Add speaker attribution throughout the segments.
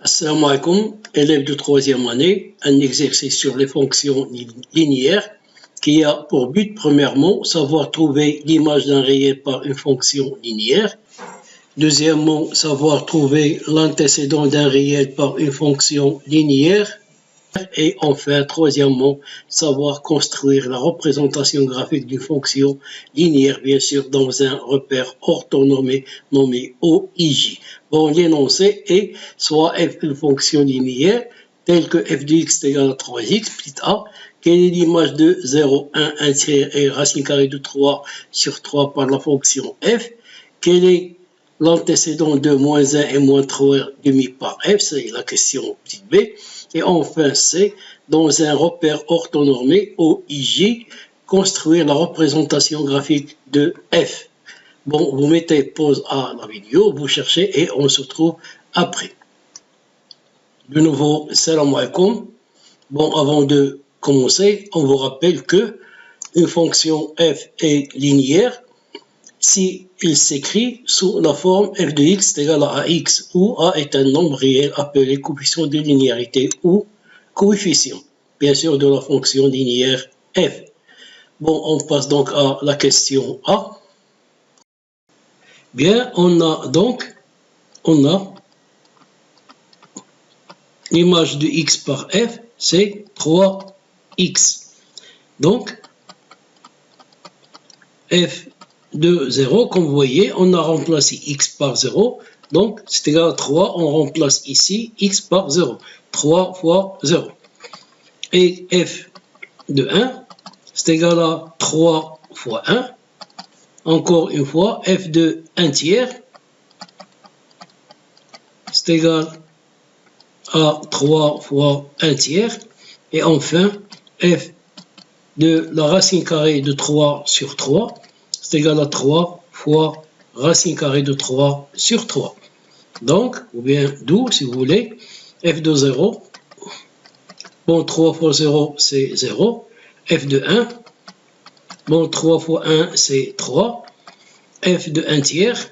Speaker 1: Assalamu alaikum, élèves de troisième année, un exercice sur les fonctions linéaires qui a pour but, premièrement, savoir trouver l'image d'un réel par une fonction linéaire. Deuxièmement, savoir trouver l'antécédent d'un réel par une fonction linéaire. Et enfin, troisièmement, savoir construire la représentation graphique d'une fonction linéaire, bien sûr, dans un repère orthonormé nommé OIJ. Bon, l'énoncé est soit f une fonction linéaire, telle que f de x est égal à 3x, petit a, quelle est l'image de 0, 1 tiers et racine carrée de 3 sur 3 par la fonction f, quel est l'antécédent de moins 1 et moins 3 demi par f, c'est la question petite b. Et enfin, c'est dans un repère orthonormé OIJ, construire la représentation graphique de f. Bon, vous mettez pause à la vidéo, vous cherchez et on se retrouve après. De nouveau, salam alaikum. Bon, avant de commencer, on vous rappelle que une fonction f est linéaire si il s'écrit sous la forme f de x est égal à ax, où a est un nombre réel appelé coefficient de linéarité ou coefficient, bien sûr, de la fonction linéaire f. Bon, on passe donc à la question A. Bien, on a l'image de x par f, c'est 3x. Donc, f de 0, comme vous voyez, on a remplacé x par 0, donc c'est égal à 3, on remplace ici x par 0, 3 fois 0. Et f de 1, c'est égal à 3 fois 1, encore une fois, f de 1 tiers, c'est égal à 3 fois 1 tiers, et enfin, f de la racine carrée de 3 sur 3, c'est égal à 3 fois racine carrée de 3 sur 3. Donc, ou bien d'où, si vous voulez, f de 0, bon, 3 fois 0, c'est 0, f de 1, bon, 3 fois 1, c'est 3, f de 1 tiers,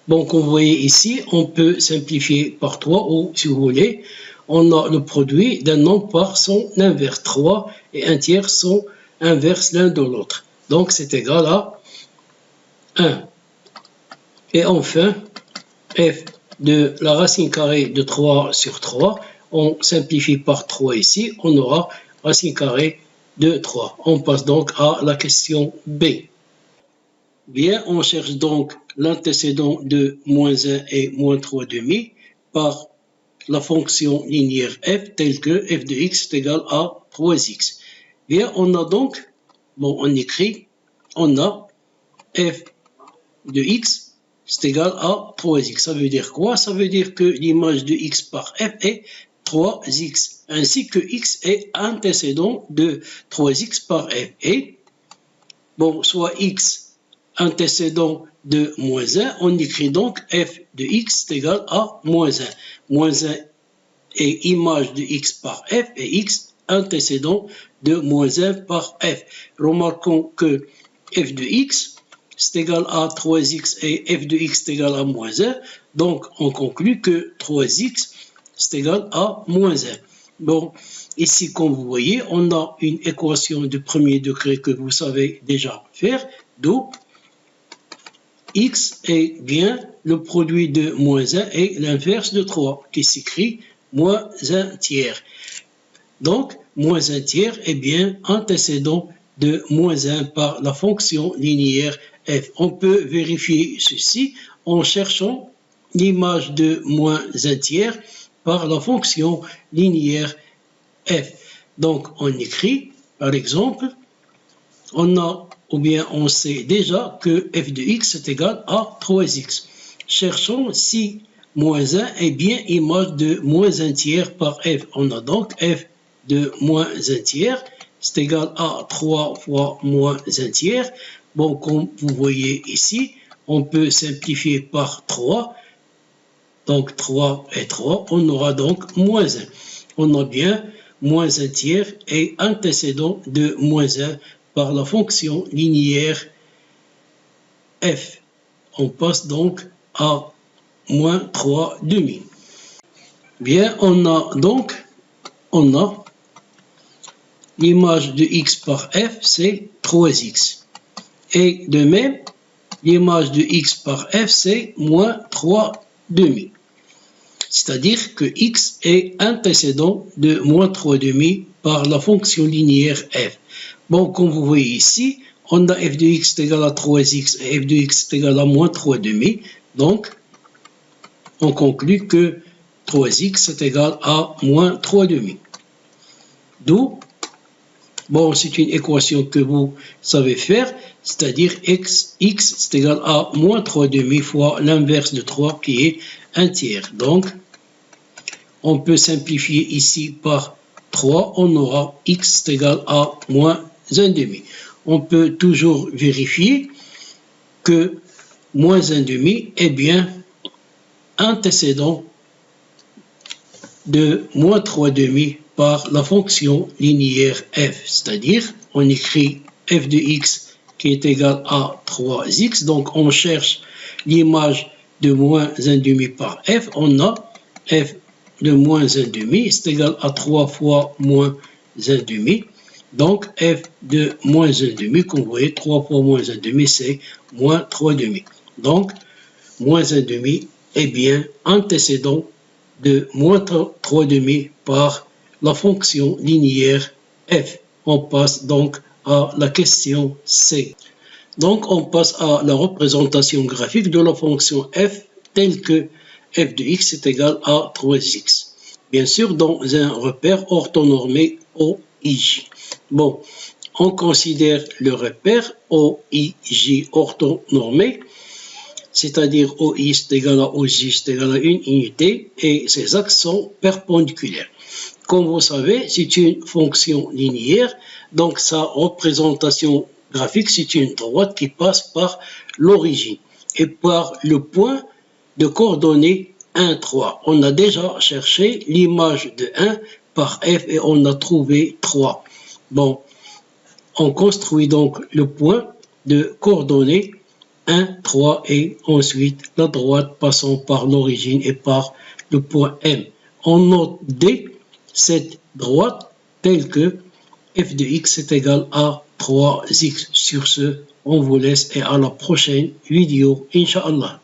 Speaker 1: bon, comme vous voyez ici, on peut simplifier par 3, ou si vous voulez, on a le produit d'un nombre par son inverse. 3 et 1 tiers sont inverses l'un de l'autre. Donc, c'est égal à 1. Et enfin, f de la racine carrée de 3 sur 3, on simplifie par 3 ici, on aura racine carrée de 3. On passe donc à la question B. Bien, on cherche donc l'antécédent de moins 1 et moins 3 demi par la fonction linéaire f telle que f de x est égal à 3x. Bien, on a donc, bon, on écrit, on a f de x c'est égal à 3x. Ça veut dire quoi? Ça veut dire que l'image de x par f est 3x, ainsi que x est antécédent de 3x par f. Et, bon, soit x antécédent de moins 1, on écrit donc f de x est égal à moins 1. Moins 1 est image de x par f et x antécédent de moins 1 par f. Remarquons que f de x c'est égal à 3x et f de x est égal à moins 1. Donc, on conclut que 3x c'est égal à moins 1. Bon, ici, comme vous voyez, on a une équation de premier degré que vous savez déjà faire, d'où x est bien le produit de moins 1 et l'inverse de 3, qui s'écrit moins 1 tiers. Donc, moins 1 tiers est bien antécédent de moins 1 par la fonction linéaire f. On peut vérifier ceci en cherchant l'image de moins 1 tiers par la fonction linéaire f. Donc, on écrit, par exemple, on a, ou bien on sait déjà que f de x est égal à 3x. Cherchons si moins 1 est bien image de moins 1 tiers par f. On a donc f de moins 1 tiers, c'est égal à 3 fois moins 1 tiers. Bon, comme vous voyez ici, on peut simplifier par 3. Donc 3 et 3, on aura donc moins 1. On a bien moins 1 tiers et antécédent de moins 1 par la fonction linéaire f. On passe donc à moins 3 demi. Bien, on a l'image de x par f, c'est 3x. Et de même, l'image de x par f, c'est moins 3 demi. C'est-à-dire que x est antécédent de moins 3 demi par la fonction linéaire f. Bon, comme vous voyez ici, on a f de x est égal à 3x et f de x est égal à moins 3 demi. Donc, on conclut que 3x est égal à moins 3 demi. D'où, bon, c'est une équation que vous savez faire, c'est-à-dire x est égal à moins 3 demi fois l'inverse de 3 qui est un tiers. Donc, on peut simplifier ici par 3, on aura x est égal à moins 1 demi. On peut toujours vérifier que moins 1 demi est bien antécédent de moins 3 demi par la fonction linéaire f, c'est-à-dire on écrit f de x qui est égal à 3x, donc on cherche l'image de moins 1 demi par f, on a f de moins 1 demi, c'est égal à 3 fois moins 1 demi, donc f de moins 1 demi, comme vous voyez, 3 fois moins 1 demi, c'est moins 3 demi. Donc, moins 1 demi est bien antécédent de moins 3 demi par la fonction linéaire f. On passe donc à la question C. Donc, on passe à la représentation graphique de la fonction f telle que f de x est égal à 3x. Bien sûr, dans un repère orthonormé OIJ. Bon, on considère le repère OIJ orthonormé, c'est-à-dire OI est égal à OJ est égal à une unité, et ses axes sont perpendiculaires. Comme vous savez, c'est une fonction linéaire, donc sa représentation graphique, c'est une droite qui passe par l'origine et par le point de coordonnées 1, 3. On a déjà cherché l'image de 1 par f et on a trouvé 3. Bon, on construit donc le point de coordonnées 1, 3 et ensuite la droite passant par l'origine et par le point M. On note D cette droite telle que f de x est égal à 3x. Sur ce, on vous laisse et à la prochaine vidéo, Inch'Allah.